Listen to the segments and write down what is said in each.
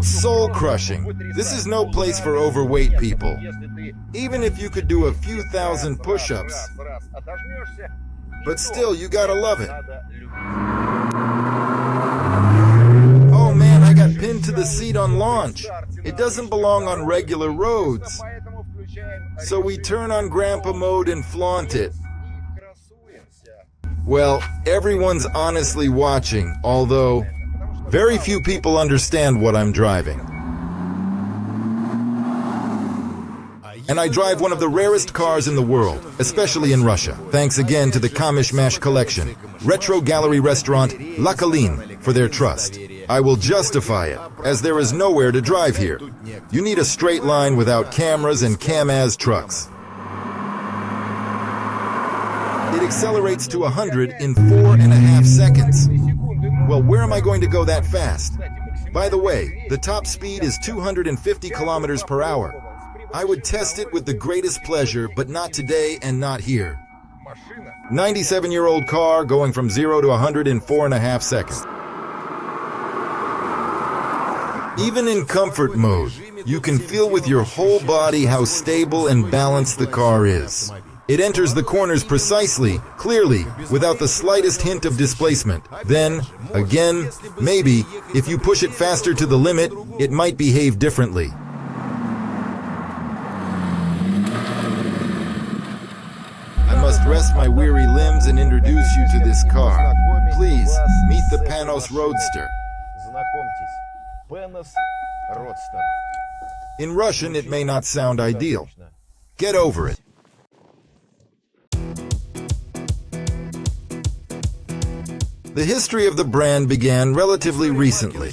It's soul-crushing. This is no place for overweight people. Even if you could do a few thousand push-ups. But still, you gotta love it. Oh man, I got pinned to the seat on launch. It doesn't belong on regular roads. So we turn on Grandpa mode and flaunt it. Well, everyone's honestly watching, although very few people understand what I'm driving. And I drive one of the rarest cars in the world, especially in Russia. Thanks again to the Kamishmash Collection, Retro Gallery Restaurant, La Colline, for their trust. I will justify it, as there is nowhere to drive here. You need a straight line without cameras and Kamaz trucks. It accelerates to 100 in 4.5 seconds. Well, where am I going to go that fast? By the way, the top speed is 250 kilometers per hour. I would test it with the greatest pleasure, but not today and not here. 97-year-old car going from 0 to 100 in 4.5 seconds. Even in comfort mode, you can feel with your whole body how stable and balanced the car is. It enters the corners precisely, clearly, without the slightest hint of displacement. Then, again, maybe, if you push it faster to the limit, it might behave differently. I must rest my weary limbs and introduce you to this car. Please, meet the Panoz Roadster. In Russian, it may not sound ideal. Get over it. The history of the brand began relatively recently,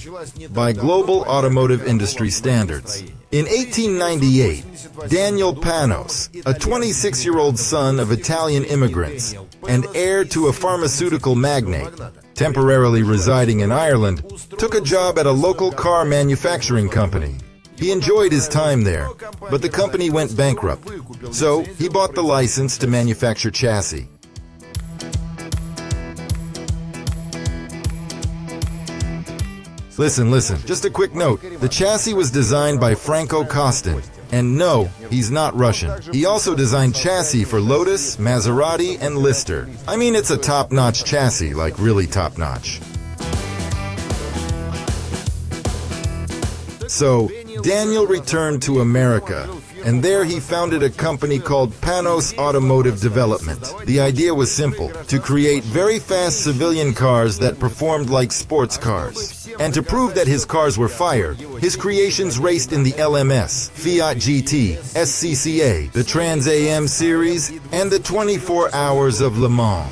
by global automotive industry standards. In 1898, Daniel Panoz, a 26-year-old son of Italian immigrants and heir to a pharmaceutical magnate, temporarily residing in Ireland, took a job at a local car manufacturing company. He enjoyed his time there, but the company went bankrupt, so he bought the license to manufacture chassis. Listen, just a quick note. The chassis was designed by Franco Costin. And no, he's not Russian. He also designed chassis for Lotus, Maserati, and Lister. I mean, it's a top-notch chassis, like really top-notch. So, Daniel returned to America, and there he founded a company called Panoz Automotive Development. The idea was simple, to create very fast civilian cars that performed like sports cars. And to prove that his cars were fire, his creations raced in the LMS, Fiat GT, SCCA, the Trans AM series, and the 24 Hours of Le Mans.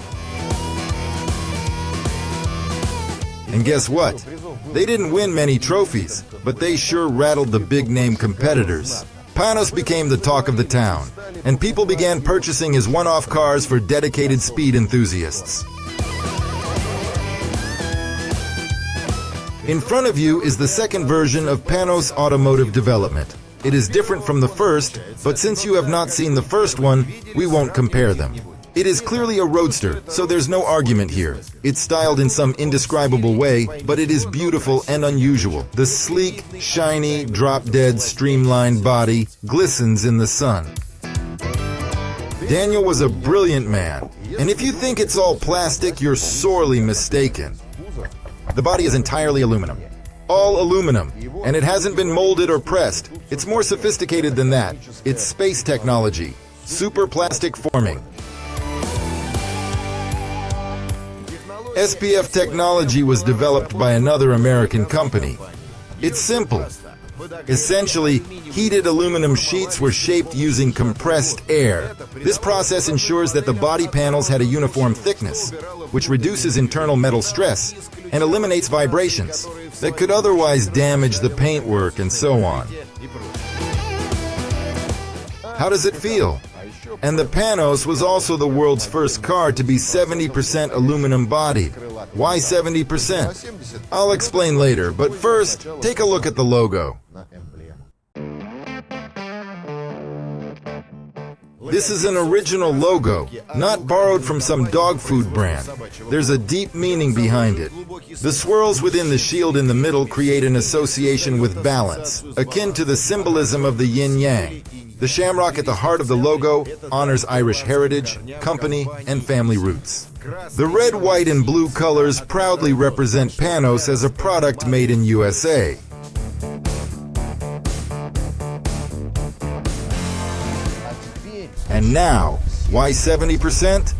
And guess what? They didn't win many trophies, but they sure rattled the big-name competitors. Panoz became the talk of the town, and people began purchasing his one-off cars for dedicated speed enthusiasts. In front of you is the second version of Panoz Automotive Development. It is different from the first, but since you have not seen the first one, we won't compare them. It is clearly a roadster, so there's no argument here. It's styled in some indescribable way, but it is beautiful and unusual. The sleek, shiny, drop-dead, streamlined body glistens in the sun. Daniel was a brilliant man, and if you think it's all plastic, you're sorely mistaken. The body is entirely aluminum. All aluminum, and it hasn't been molded or pressed. It's more sophisticated than that. It's space technology, super plastic forming. SPF technology was developed by another American company. It's simple. Essentially, heated aluminum sheets were shaped using compressed air. This process ensures that the body panels had a uniform thickness, which reduces internal metal stress and eliminates vibrations that could otherwise damage the paintwork and so on. How does it feel? And the Panoz was also the world's first car to be 70% aluminum bodied. Why 70%? I'll explain later, but first, take a look at the logo. This is an original logo, not borrowed from some dog food brand. There's a deep meaning behind it. The swirls within the shield in the middle create an association with balance, akin to the symbolism of the yin-yang. The shamrock at the heart of the logo honors Irish heritage, company, and family roots. The red, white, and blue colors proudly represent Panoz as a product made in USA. And now, why 70%?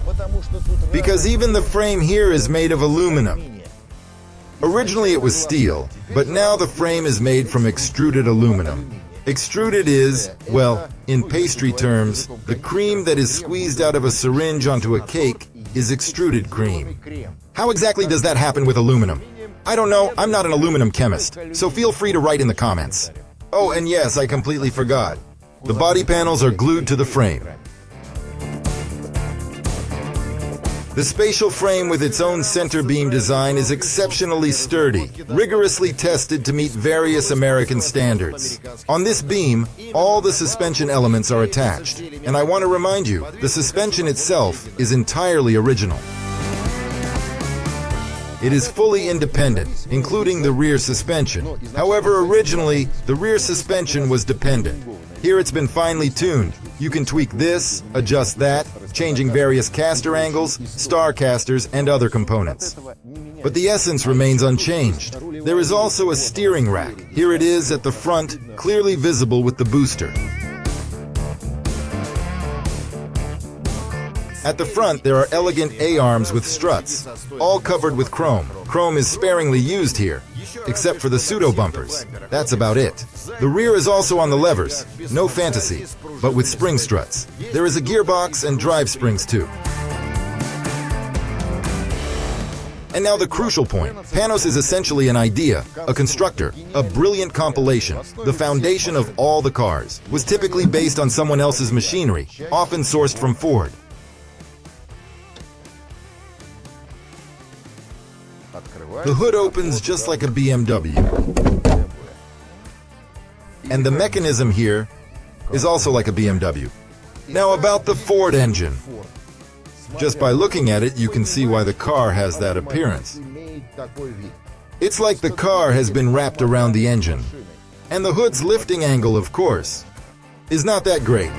Because even the frame here is made of aluminum. Originally it was steel, but now the frame is made from extruded aluminum. Extruded is, well, in pastry terms, the cream that is squeezed out of a syringe onto a cake is extruded cream. How exactly does that happen with aluminum? I don't know, I'm not an aluminum chemist, so feel free to write in the comments. Oh, and yes, I completely forgot. The body panels are glued to the frame. The spatial frame with its own center beam design is exceptionally sturdy, rigorously tested to meet various American standards. On this beam, all the suspension elements are attached, and I want to remind you, the suspension itself is entirely original. It is fully independent, including the rear suspension. However, originally, the rear suspension was dependent. Here it's been finely tuned. You can tweak this, adjust that, changing various caster angles, star casters, and other components. But the essence remains unchanged. There is also a steering rack. Here it is at the front, clearly visible with the booster. At the front, there are elegant A-arms with struts, all covered with chrome. Chrome is sparingly used here, except for the pseudo-bumpers. That's about it. The rear is also on the levers, no fantasy, but with spring struts. There is a gearbox and drive springs too. And now the crucial point. Panoz is essentially an idea, a constructor, a brilliant compilation. The foundation of all the cars was typically based on someone else's machinery, often sourced from Ford. The hood opens just like a BMW. And the mechanism here is also like a BMW. Now about the Ford engine. Just by looking at it, you can see why the car has that appearance. It's like the car has been wrapped around the engine. And the hood's lifting angle, of course, is not that great.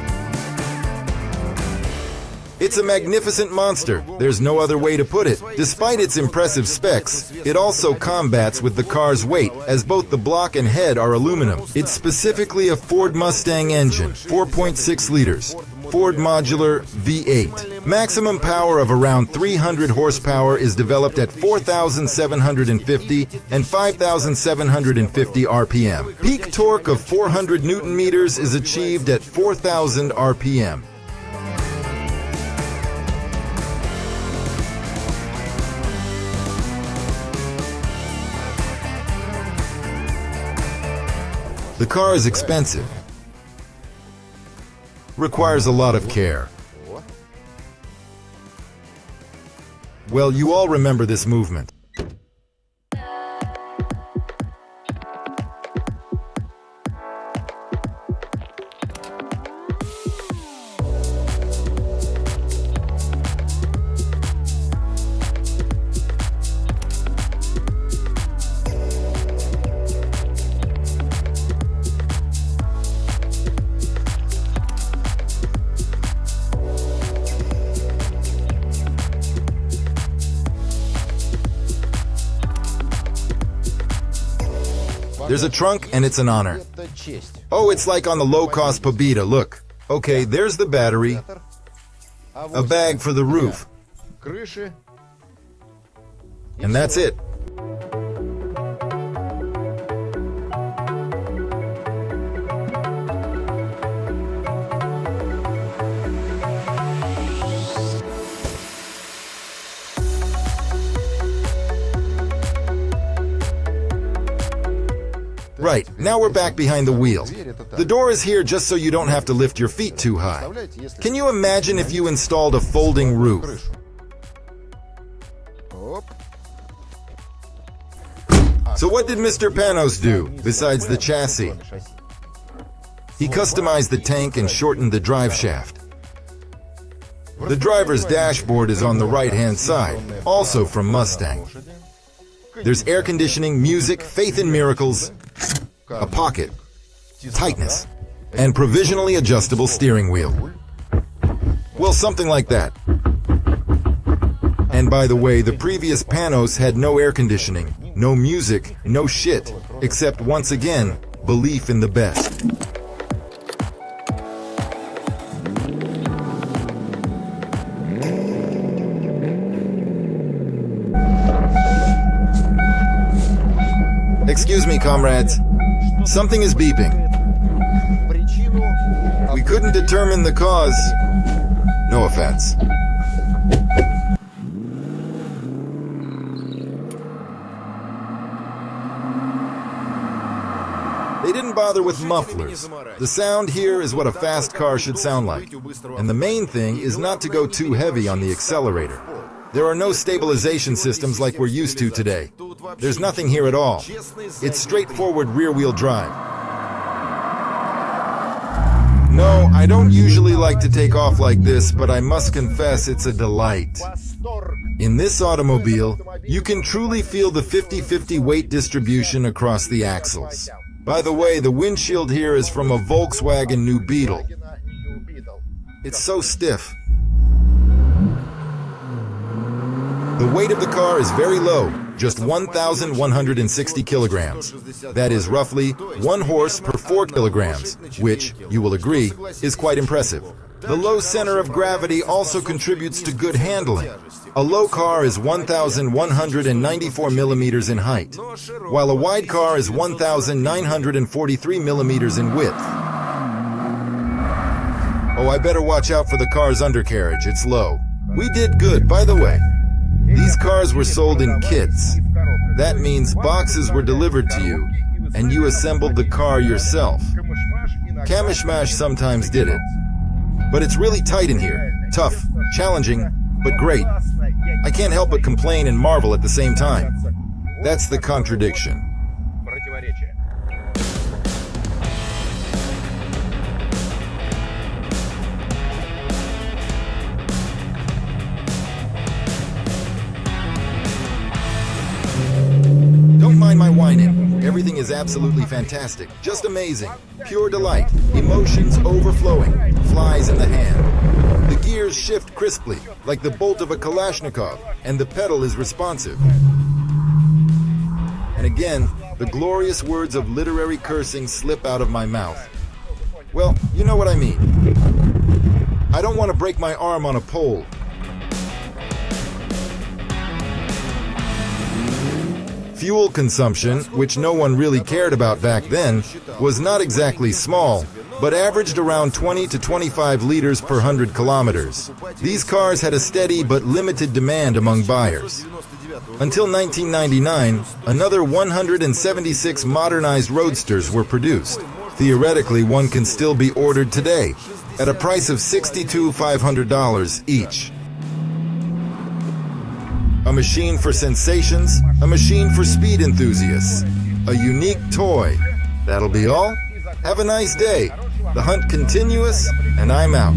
It's a magnificent monster, there's no other way to put it. Despite its impressive specs, it also combats with the car's weight, as both the block and head are aluminum. It's specifically a Ford Mustang engine, 4.6 liters, Ford Modular V8. Maximum power of around 300 horsepower is developed at 4,750 and 5,750 RPM. Peak torque of 400 Newton meters is achieved at 4,000 RPM. The car is expensive, requires a lot of care. Well, you all remember this movement. There's a trunk and it's an honor. Oh, it's like on the low-cost Pobeda, look. Okay, there's the battery, a bag for the roof, and that's it. Right, now we're back behind the wheel. The door is here just so you don't have to lift your feet too high. Can you imagine if you installed a folding roof? So what did Mr. Panoz do, besides the chassis? He customized the tank and shortened the drive shaft. The driver's dashboard is on the right-hand side, also from Mustang. There's air conditioning, music, faith in miracles, a pocket, tightness, and provisionally adjustable steering wheel. Well, something like that. And by the way, the previous Panoz had no air conditioning, no music, no shit, except once again, belief in the best. Excuse me, comrades. Something is beeping. We couldn't determine the cause. No offense. They didn't bother with mufflers. The sound here is what a fast car should sound like. And the main thing is not to go too heavy on the accelerator. There are no stabilization systems like we're used to today. There's nothing here at all. It's straightforward rear-wheel drive. No, I don't usually like to take off like this, but I must confess it's a delight. In this automobile, you can truly feel the 50-50 weight distribution across the axles. By the way, the windshield here is from a Volkswagen New Beetle. It's so stiff. The weight of the car is very low, just 1,160 kilograms. That is roughly 1 horse per 4 kilograms, which, you will agree, is quite impressive. The low center of gravity also contributes to good handling. A low car is 1,194 millimeters in height, while a wide car is 1,943 millimeters in width. Oh, I better watch out for the car's undercarriage, it's low. We did good, by the way. These cars were sold in kits. That means boxes were delivered to you, and you assembled the car yourself. Kamishmash sometimes did it. But it's really tight in here. Tough, challenging, but great. I can't help but complain and marvel at the same time. That's the contradiction. Don't mind my whining. Everything is absolutely fantastic. Just amazing. Pure delight. Emotions overflowing. Flies in the hand. The gears shift crisply, like the bolt of a Kalashnikov, and the pedal is responsive. And again, the glorious words of literary cursing slip out of my mouth. Well, you know what I mean. I don't want to break my arm on a pole. Fuel consumption, which no one really cared about back then, was not exactly small, but averaged around 20 to 25 liters per 100 kilometers. These cars had a steady but limited demand among buyers. Until 1999, another 176 modernized Roadsters were produced. Theoretically, one can still be ordered today, at a price of $62,500 each. A machine for sensations, a machine for speed enthusiasts, a unique toy. That'll be all. Have a nice day. The hunt continuous, and I'm out.